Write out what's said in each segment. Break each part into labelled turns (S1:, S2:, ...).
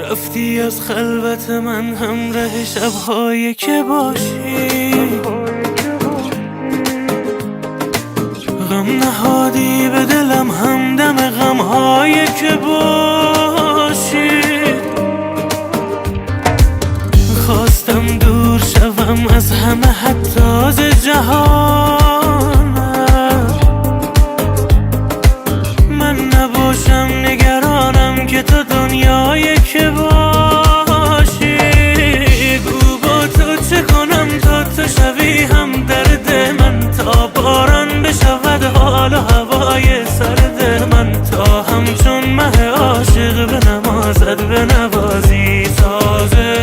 S1: رفتی از خلوت من همراه شب‌هایی که باشی، غم نهادی به دلم همدم غم‌هایی که باشی. خواستم دور شوم از همه حتی از جهان، من نباشم نگرانم که تو دنیایی که باشی. گو با تو چه کنم تا تو شوی هم درد من، تا باران بشود حال و هوای سرد من، تا همچون مه عاشق به نمازت به نوازی تازه.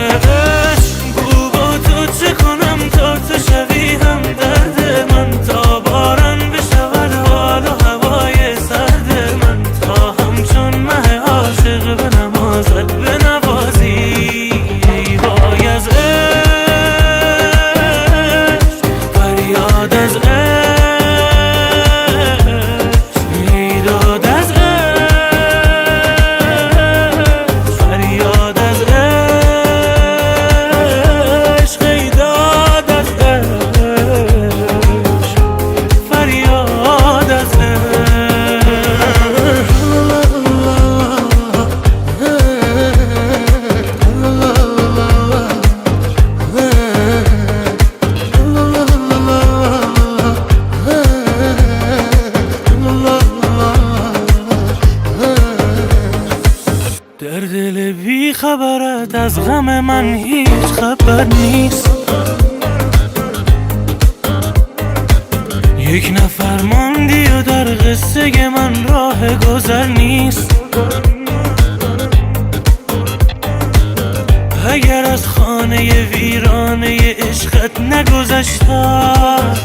S1: گو با تو چه کنم تا تو شوی هم درد من، تا باران بشود حال و هوای سرد من، تا همچون مه عاشق به نمازت به نوازی. ای وای از عشق، فریاد از عشق، ای داد از عشق، فریاد از عشق، ای داد از عشق، فریاد از در دل بی خبرت از غم من هیچ خبر نیست. یک نفر ماندی و در قصه من راه گذر نیست. اگر از خانه ویرانه عشقت نگذشتم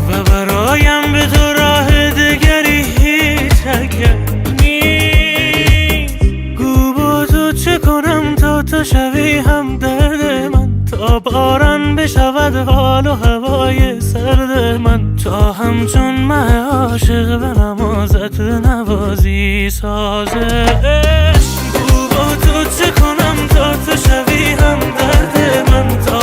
S1: و برایم به تو راه دگری هیچ اگر نیست. گو با تو چه کنم تا تو شوی هم درد من، تا باران بشود حال و هوای سرد من، تا همچون مه عاشق به نمازت به نوازی سازه. گو با تو چه کنم تا تو شوی هم درد من، تا